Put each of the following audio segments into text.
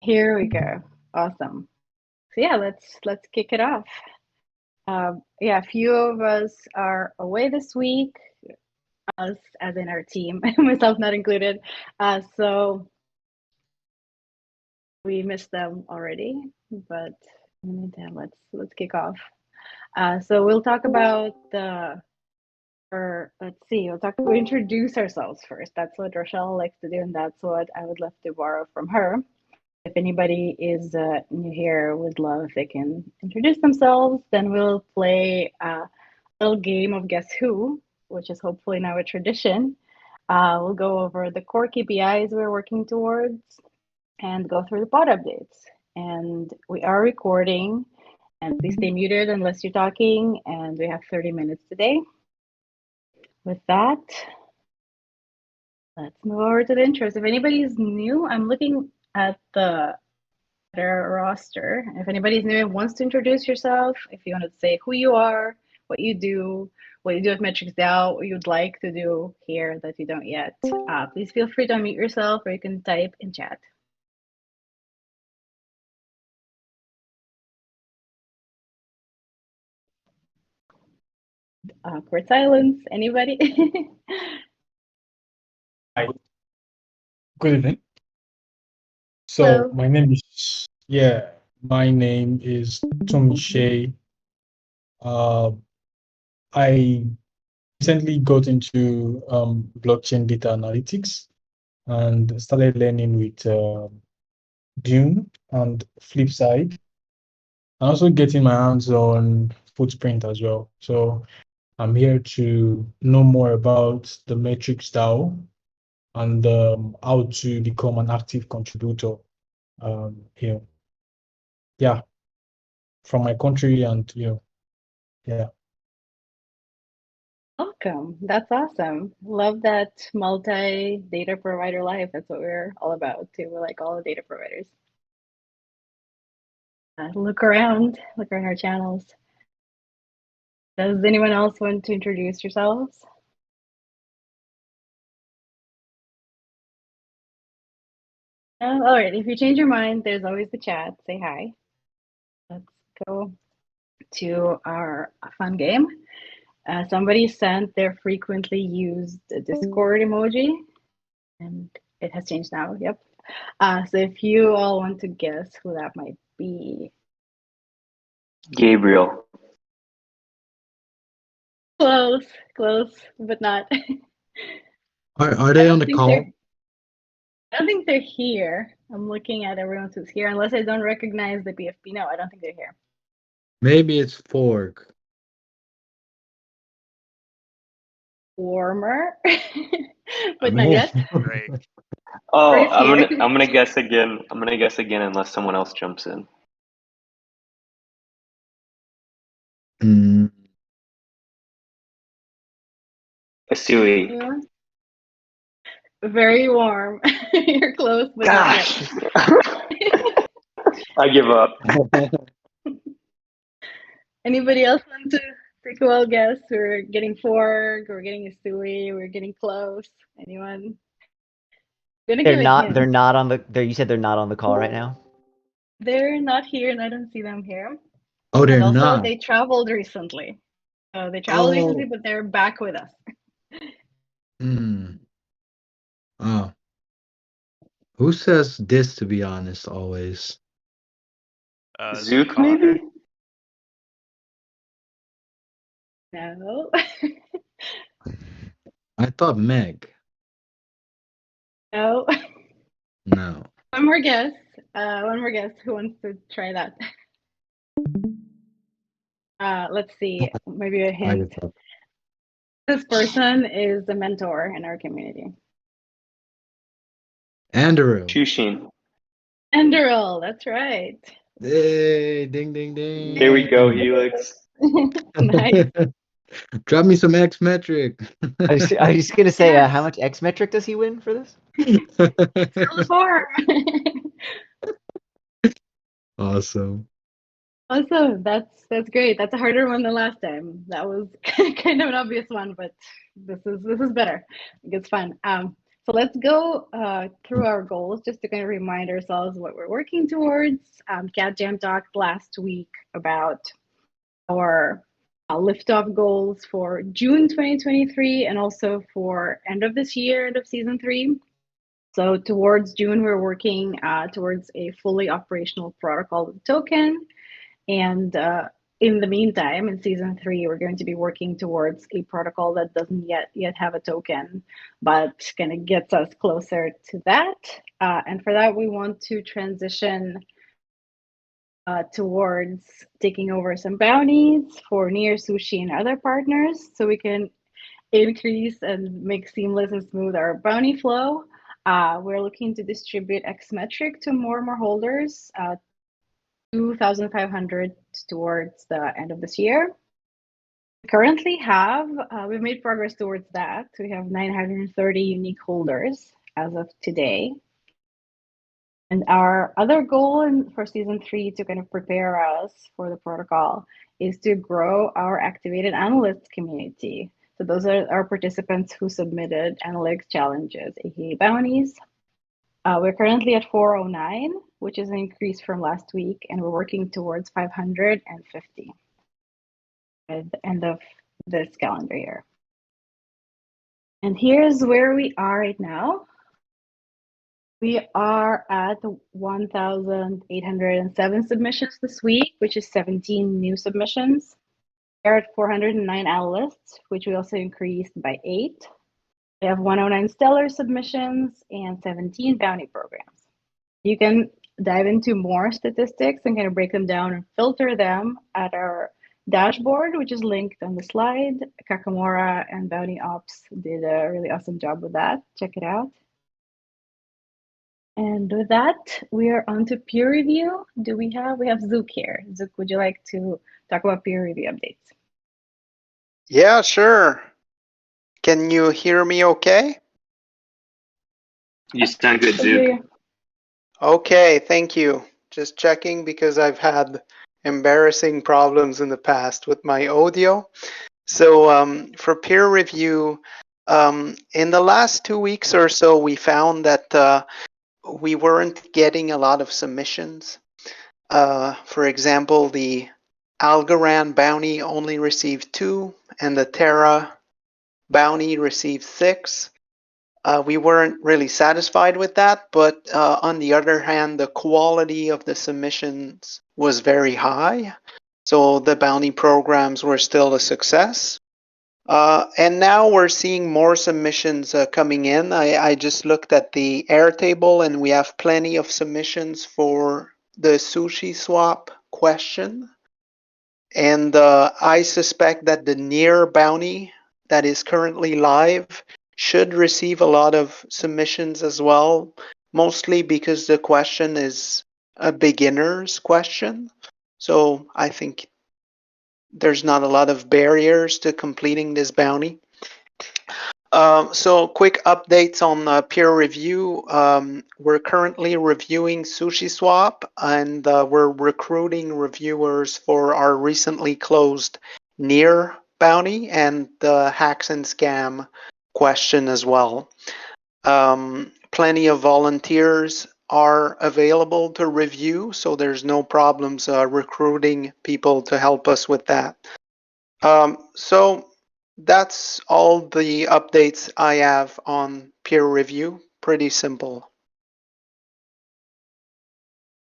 Here we go. Awesome. So yeah, let's kick it off. Yeah, a few of us are away this week, us as in our team, myself not included. So we missed them already, but in the meantime, let's kick off. So we'll talk about or let's see, we'll introduce ourselves first. That's what Rochelle likes to do, and that's what I would love to borrow from her. If anybody is new here, would love if they can introduce themselves. Then we'll play a little game of Guess Who, which is hopefully now a tradition. We'll go over the core KPIs we're working towards and go through the pod updates. And we are recording, and please stay muted unless you're talking. And we have 30 minutes today. With that, let's move over to the intros. If anybody's new, I'm looking at their roster. If anybody's new and wants to introduce yourself, if you want to say who you are, what you do at MetricsDAO, what you'd like to do here that you don't yet, please feel free to unmute yourself or you can type in chat. Awkward silence. Anybody? Hi, good evening. Hello. My name is Tomishe. I recently got into blockchain data analytics and started learning with Dune and Flipside, and also getting my hands on Footprint as well. So I'm here to know more about the MetricsDAO and how to become an active contributor here. Yeah, from my country and yeah. Welcome. That's awesome. Love that multi-data provider life. That's what we're all about too. We're like all the data providers. Look around our channels. Does anyone else want to introduce yourselves? No? All right. If you change your mind, there's always the chat. Say hi. Let's go to our fun game. Somebody sent their frequently used Discord emoji, and it has changed now. Yep. So if you all want to guess who that might be. Gabriel. Close, but not. Are they on the call? I don't think they're here. I'm looking at everyone who's here, unless I don't recognize the PFP. No, I don't think they're here. Maybe it's Fork. Warmer, but not yet. Right. Oh, Who's here? I'm gonna guess again. I'm gonna guess again unless someone else jumps in. Mm, Asui. Anyone? Very warm. You're close, but Gosh. not yet. I give up. Anybody else want to take a wild guess? We're getting Fork, we're getting Asui, we're getting close. Anyone? They're not on the you said they're not on the call right now? They're not here and I don't see them here. oh, they're And also not. they traveled recently. So they traveled recently, Oh. but they're back with us. Oh. Who says this, to be honest, always? Zook, Connor. maybe? No. I thought Meg. No. No. One more guess. One more guess. Who wants to try that? Let's see. Maybe a hint. This person is a mentor in our community. Andrew. Chushin. Enderil, that's right. Hey, ding, ding, ding. Here we go, Helix. Nice. Drop me some X metric. I was just gonna say, how much X metric does he win for this? Fill the form. Awesome. Awesome. That's great. That's a harder one than last time. That was kind of an obvious one, but this is better. It's fun. So let's go through our goals just to kind of remind ourselves what we're working towards. Cat Jam talked last week about our liftoff goals for June 2023 and also for end of this year, end of season 3. So towards June, we're working towards a fully operational protocol with token. And in the meantime, in season 3, we're going to be working towards a protocol that doesn't yet have a token, but kind of gets us closer to that. And for that, we want to transition towards taking over some bounties for Near Sushi and other partners, so we can increase and make seamless and smooth our bounty flow. We're looking to distribute Xmetric to more and more holders. 2,500 towards the end of this year. We currently have, we've made progress towards that. We have 930 unique holders as of today. And our other goal for season 3 to kind of prepare us for the protocol is to grow our activated analysts community. So those are our participants who submitted analytics challenges, aka bounties. We're currently at 409, which is an increase from last week, and we're working towards 550 at the end of this calendar year. And here's where we are right now. We are at 1,807 submissions this week, which is 17 new submissions. We're at 409 analysts, which we also increased by 8. We have 109 stellar submissions and 17 bounty programs. You can dive into more statistics and kind of break them down and filter them at our dashboard, which is linked on the slide. Kakamora and Bounty Ops did a really awesome job with that. Check it out. And with that, we are on to peer review. We have Zook here. Zook, would you like to talk about peer review updates? Yeah, sure. Can you hear me okay? You sound good, Zook. Okay, thank you. Just checking because I've had embarrassing problems in the past with my audio. So for peer review, in the last 2 weeks or so, we found that we weren't getting a lot of submissions. For example, the Algorand bounty only received 2, and the Terra bounty received 6. We weren't really satisfied with that, but on the other hand, the quality of the submissions was very high. So the bounty programs were still a success. And now we're seeing more submissions coming in. I just looked at the Airtable and we have plenty of submissions for the sushi swap question. And I suspect that the Near bounty that is currently live should receive a lot of submissions as well, mostly because the question is a beginner's question. So I think there's not a lot of barriers to completing this bounty. So quick updates on peer review. We're currently reviewing SushiSwap, and we're recruiting reviewers for our recently closed Near bounty and the hacks and scam question as well. Plenty of volunteers are available to review, so there's no problems recruiting people to help us with that. So that's all the updates I have on peer review. Pretty simple.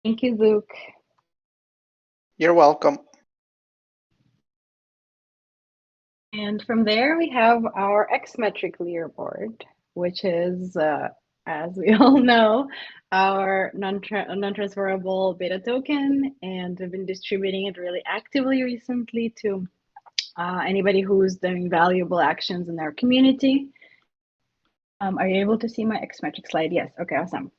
Thank you, Zook. You're welcome. And from there, we have our Xmetric leaderboard, which is, as we all know, our non-transferable beta token, and we've been distributing it really actively recently to anybody who's doing valuable actions in their community. Are you able to see my Xmetric slide? Yes. Okay, awesome.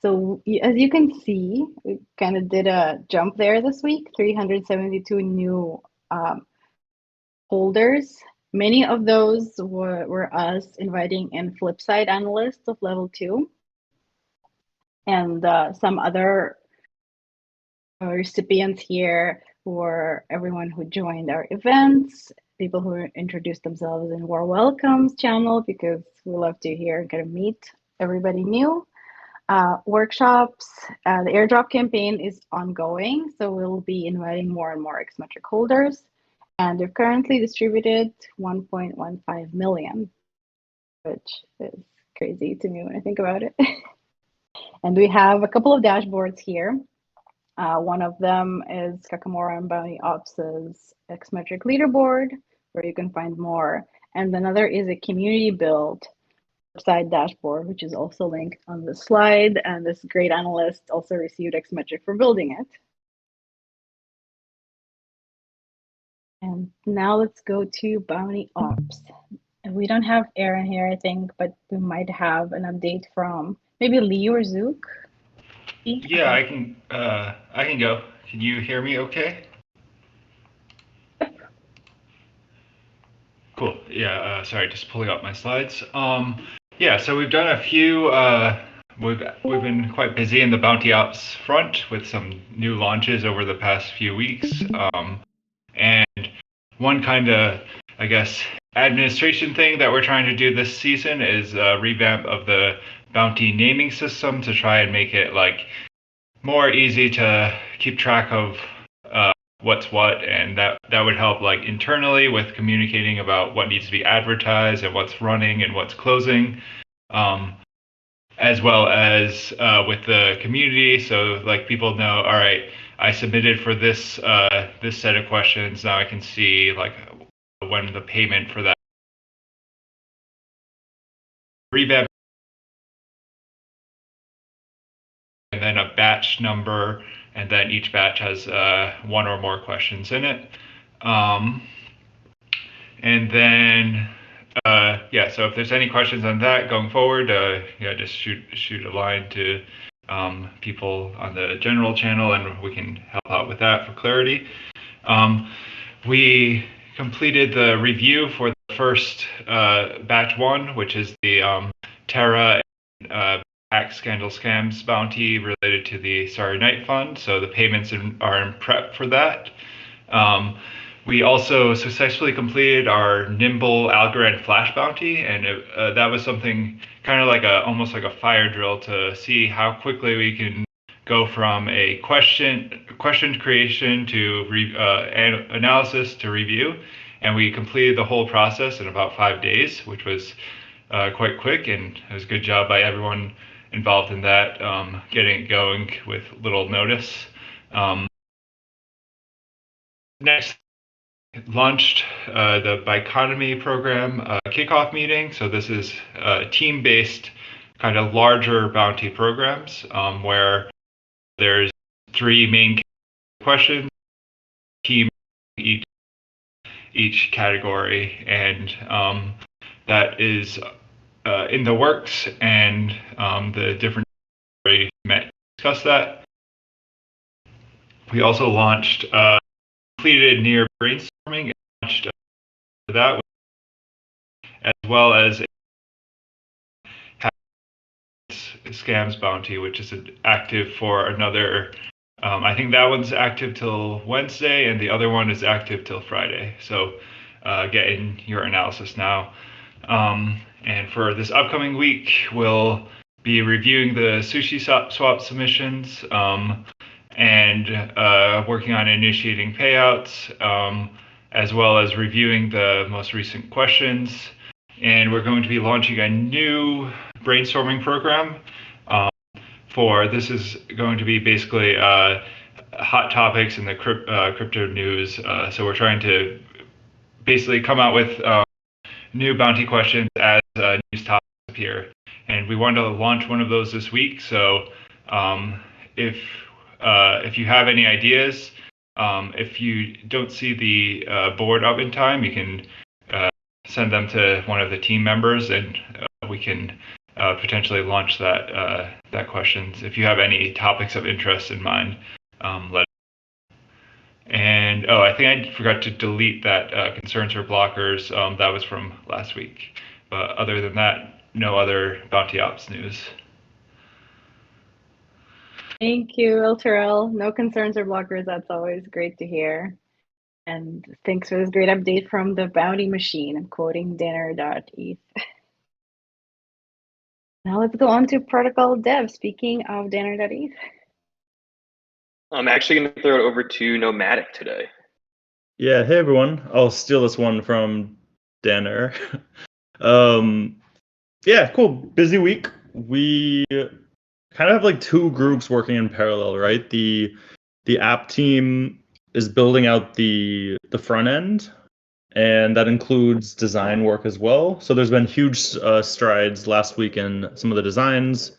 So as you can see, we kind of did a jump there this week, 372 new holders. Many of those were us inviting in Flipside analysts of level 2 and some other recipients here for everyone who joined our events, people who introduced themselves in War Welcomes channel, because we love to hear and kind of meet everybody new. Workshops, the airdrop campaign is ongoing, so we'll be inviting more and more Xmetric holders. And we've currently distributed 1.15 million, which is crazy to me when I think about it. And we have a couple of dashboards here. One of them is Kakamora and Bounty Ops' Xmetric leaderboard, where you can find more. And another is a community build website dashboard, which is also linked on the slide. And this great analyst also received Xmetric for building it. And now let's go to Bounty Ops. And we don't have Aaron here, I think, but we might have an update from maybe Lee or Zook. Yeah, I can go. Can you hear me okay? Cool. Yeah, sorry, just pulling up my slides. Yeah, so we've done a few, we've been quite busy in the Bounty Ops front with some new launches over the past few weeks. And one kind of, I guess, administration thing that we're trying to do this season is a revamp of the bounty naming system to try and make it like more easy to keep track of what's what, and that would help like internally with communicating about what needs to be advertised and what's running and what's closing, as well as with the community, so like people know, all right, I submitted for this this set of questions, now I can see like when the payment for that revamp, and then a batch number, and then each batch has one or more questions in it. And then, yeah, so if there's any questions on that going forward, yeah, just shoot a line to people on the general channel, and we can help out with that for clarity. We completed the review for the first batch one, which is the Terra hack scandal scams bounty related to the Starry Night Fund. So the payments are in prep for that. We also successfully completed our Nimble Algorand Flash bounty, and that was something kind of like almost like a fire drill to see how quickly we can go from a question creation to analysis to review, and we completed the whole process in about 5 days, which was quite quick, and it was a good job by everyone involved in that, getting it going with little notice. Next, launched the Biconomy program kickoff meeting. So this is team-based, kind of larger bounty programs where there's 3 main questions, team each category, and that is in the works, and the different met to discuss that. We also launched completed near brainstorming and launched that, as well as scams bounty, which is active for another. I think that one's active till Wednesday, and the other one is active till Friday. So get in your analysis now. And for this upcoming week, we'll be reviewing the sushi swap submissions and working on initiating payouts, as well as reviewing the most recent questions. And we're going to be launching a new brainstorming program. This is going to be basically hot topics in the crypto news. So we're trying to basically come out with new bounty questions as news topics appear. And we wanted to launch one of those this week. So if you have any ideas, if you don't see the board up in time, you can send them to one of the team members, and we can potentially launch that questions. If you have any topics of interest in mind, let us know. And I think I forgot to delete that concerns for blockers. That was from last week. But other than that, no other bounty ops news. Thank you, Ilterel. No concerns or blockers. That's always great to hear. And thanks for this great update from the bounty machine. I'm quoting dinner.eth. Now let's go on to protocol dev. Speaking of dinner.eth. I'm actually going to throw it over to Nomadic today. Yeah, hey everyone. I'll steal this one from Danner. Yeah, cool. Busy week. We kind of have like two groups working in parallel, right? The app team is building out the front end, and that includes design work as well. So there's been huge strides last week in some of the designs.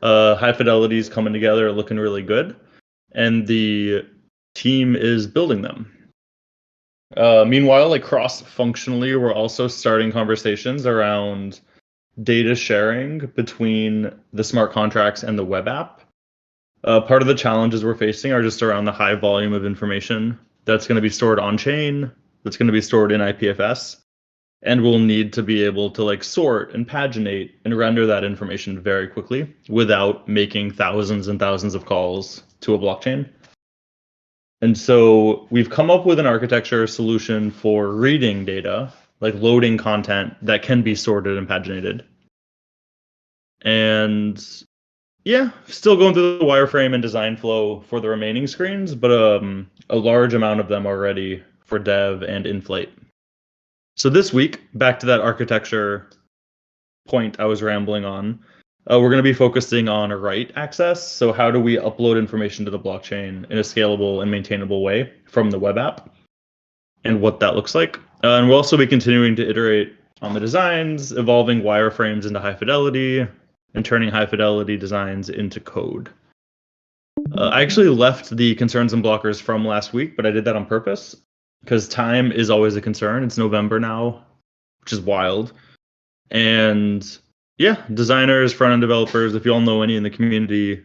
High Fidelity's coming together, looking really good, and the team is building them. Meanwhile, like cross-functionally, we're also starting conversations around data sharing between the smart contracts and the web app. Part of the challenges we're facing are just around the high volume of information that's going to be stored on chain, that's going to be stored in IPFS, and we'll need to be able to like sort and paginate and render that information very quickly without making thousands and thousands of calls to a blockchain. And so we've come up with an architecture solution for reading data, like loading content that can be sorted and paginated. And yeah, still going through the wireframe and design flow for the remaining screens, but a large amount of them are ready for dev and inflate. So this week, back to that architecture point I was rambling on, we're going to be focusing on write access. So how do we upload information to the blockchain in a scalable and maintainable way from the web app, and what that looks like. And we'll also be continuing to iterate on the designs, evolving wireframes into high fidelity, and turning high fidelity designs into code. I actually left the concerns and blockers from last week, but I did that on purpose because time is always a concern. It's November now, which is wild. And yeah, designers, front-end developers, if you all know any in the community,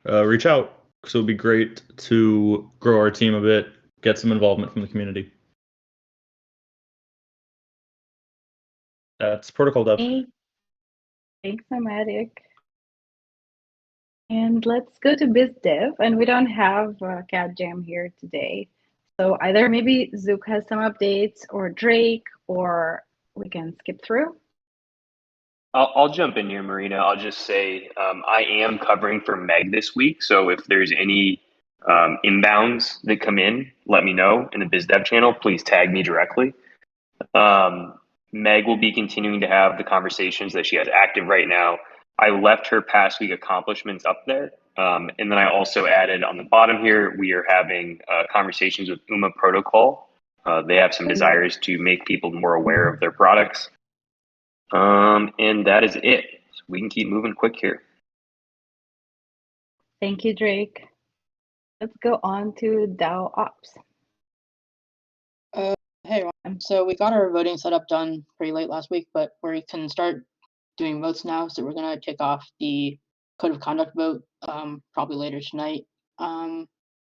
reach out. So it'd be great to grow our team a bit, get some involvement from the community. That's protocol dev. Hey, thanks, Nomadic. And let's go to biz dev. And we don't have Cat Jam here today. So either maybe Zook has some updates, or Drake, or we can skip through. I'll jump in here, Marina. I'll just say I am covering for Meg this week. So if there's any inbounds that come in, let me know in the BizDev channel. Please tag me directly. Meg will be continuing to have the conversations that she has active right now. I left her past week accomplishments up there. And then I also added on the bottom here, we are having conversations with UMA Protocol. They have some desires to make people more aware of their products. And that is it. So we can keep moving quick here. Thank you, Drake. Let's go on to DAO Ops. Hey everyone. So we got our voting setup done pretty late last week, but we can start doing votes now. So we're gonna kick off the code of conduct vote probably later tonight. And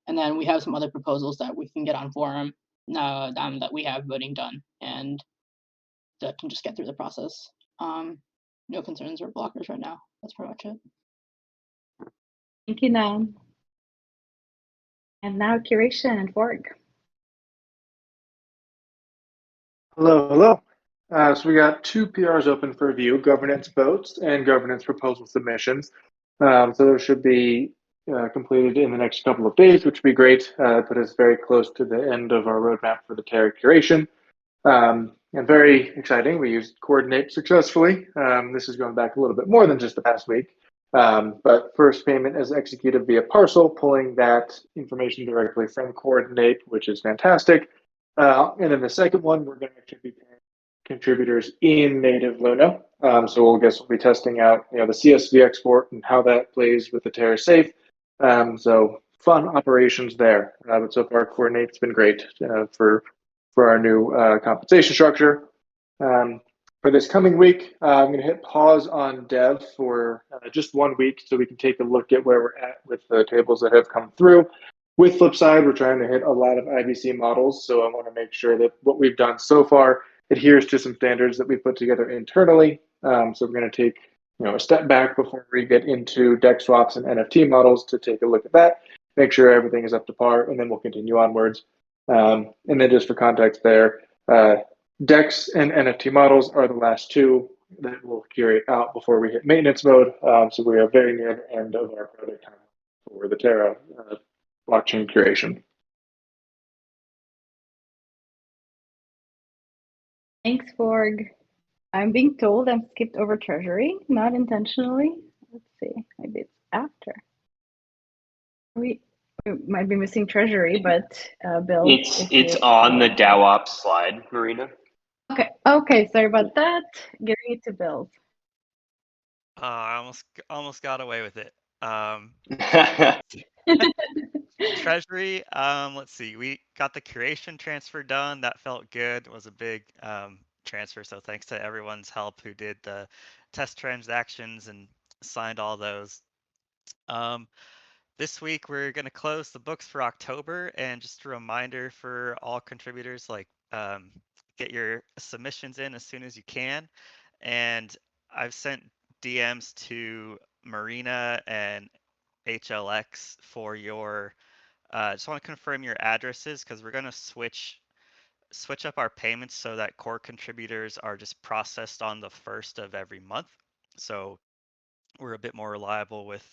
then we have some other proposals that we can get on forum now that we have voting done, and that can just get through the process. No concerns or blockers right now. That's pretty much it. Thank you, Nam. And now curation and Forg. Hello. So we got two PRs open for review: governance votes and governance proposal submissions. So those should be completed in the next couple of days, which would be great. Put us very close to the end of our roadmap for the Terra curation. And very exciting, we used Coordinate successfully. This is going back a little bit more than just the past week. But first payment is executed via parcel, pulling that information directly from Coordinate, which is fantastic. And then the second one, we're going to actually be paying contributors in native Luna. So we'll be testing out, the CSV export and how that plays with the Terra Safe. So fun operations there. But so far, Coordinate's been great for our new compensation structure. For this coming week, I'm going to hit pause on dev for just 1 week so we can take a look at where we're at with the tables that have come through. With Flipside, we're trying to hit a lot of IBC models, so I want to make sure that what we've done so far adheres to some standards that we put together internally. So we're going to take a step back before we get into DEX swaps and NFT models to take a look at that, make sure everything is up to par, and then we'll continue onwards. And then just for context there, DEX and NFT models are the last two that we'll curate out before we hit maintenance mode. So we are very near the end of our project time for the Terra blockchain curation. Thanks, Forg. I'm being told I'm skipped over Treasury, not intentionally. Let's see, maybe it's after. We might be missing Treasury, but Bill. It's on the DAO ops slide, Marina. Okay, sorry about that. Giving it to Bill. I almost got away with it. Treasury, let's see. We got the curation transfer done. That felt good. It was a big transfer. So thanks to everyone's help who did the test transactions and signed all those. This week we're going to close the books for October, and just a reminder for all contributors, like get your submissions in as soon as you can. And I've sent DMs to Marina and HLX for your just want to confirm your addresses, because we're going to switch up our payments so that core contributors are just processed on the 1st of every month. So we're a bit more reliable with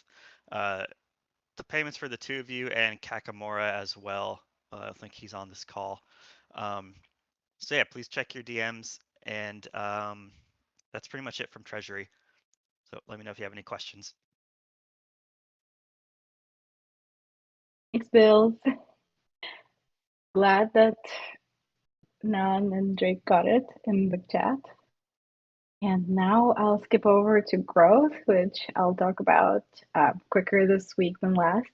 the payments for the two of you, and Kakamora as well. I think he's on this call. So yeah, please check your DMs, and that's pretty much it from Treasury. So let me know if you have any questions. Thanks, Bill. Glad that Nan and Drake got it in the chat. And now I'll skip over to growth, which I'll talk about quicker this week than last.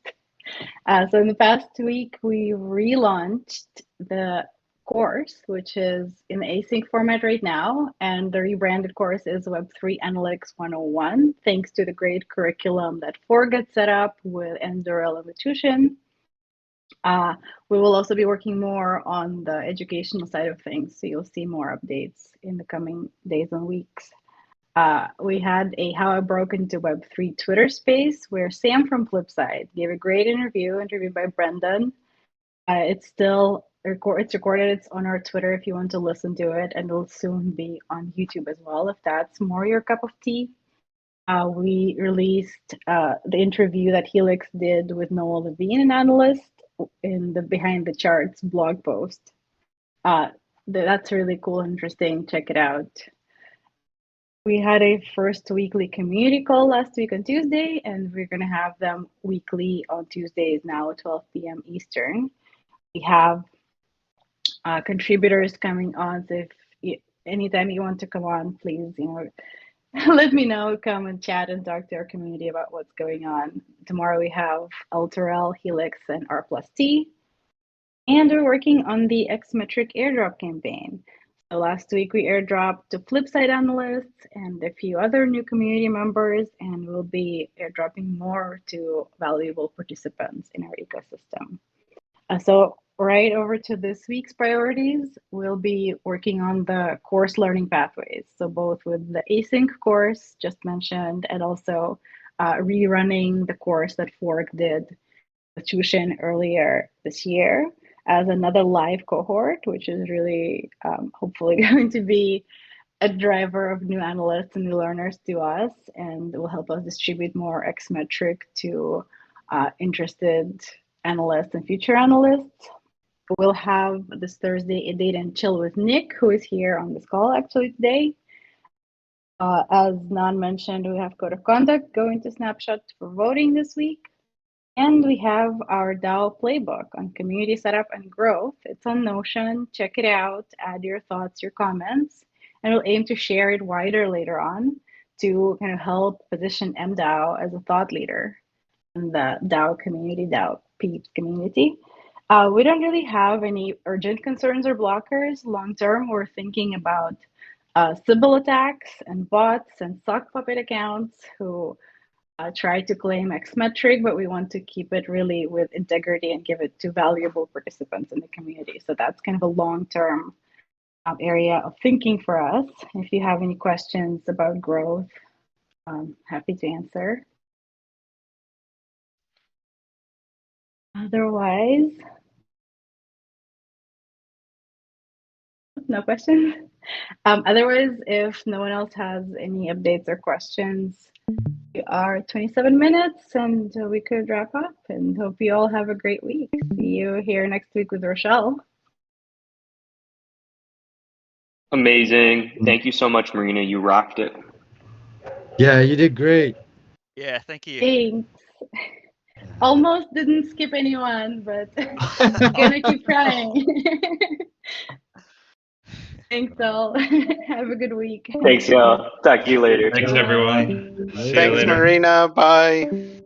So in the past week, we relaunched the course, which is in the async format right now. And the rebranded course is Web3 Analytics 101, thanks to the great curriculum that Forg got set up with Endurel and Tushin. We will also be working more on the educational side of things, so you'll see more updates in the coming days and weeks. We had a How I Broke into Web3 Twitter space where Sam from Flipside gave a great interview by Brendan. It's still recorded. It's on our Twitter if you want to listen to it, and it'll soon be on YouTube as well if that's more your cup of tea. We released the interview that Helix did with Noah Levine, an analyst, in the Behind the Charts blog post. That's really cool and interesting. Check it out. We had a first weekly community call last week on Tuesday, and we're going to have them weekly on Tuesdays now at 12 p.m. Eastern. We have contributors coming on, so if anytime you want to come on, please, let me know, come and chat and talk to our community about what's going on. Tomorrow we have Alterel, Helix, and R plus T. And we're working on the Xmetric airdrop campaign. So last week we airdropped to Flipside analysts and a few other new community members, and we'll be airdropping more to valuable participants in our ecosystem. So right over to this week's priorities, we'll be working on the course learning pathways. So both with the async course just mentioned, and also rerunning the course that Fork did with Tushin earlier this year as another live cohort, which is really hopefully going to be a driver of new analysts and new learners to us, and will help us distribute more Xmetric to interested analysts and future analysts. We'll have this Thursday a date and chill with Nick, who is here on this call actually today. As Nan mentioned, we have code of conduct going to Snapshot for voting this week. And we have our DAO playbook on community setup and growth. It's on Notion. Check it out. Add your thoughts, your comments, and we'll aim to share it wider later on to kind of help position MDAO as a thought leader in the DAO community, DAO peeps community. We don't really have any urgent concerns or blockers. Long term, we're thinking about Sybil attacks and bots and sock puppet accounts who try to claim Xmetric, but we want to keep it really with integrity and give it to valuable participants in the community. So that's kind of a long-term area of thinking for us. If you have any questions about growth, Happy to answer. Otherwise, no questions. Otherwise, if no one else has any updates or questions, we are 27 minutes and we could wrap up, and hope you all have a great week. See you here next week with Rochelle. Amazing. Thank you so much, Marina. You rocked it. Yeah, you did great. Yeah, thank you. Thanks. Almost didn't skip anyone, but gonna keep trying. Thanks all. Have a good week. Thanks, y'all. Talk to you later. Thanks, everyone. See you Thanks, later. Marina. Bye.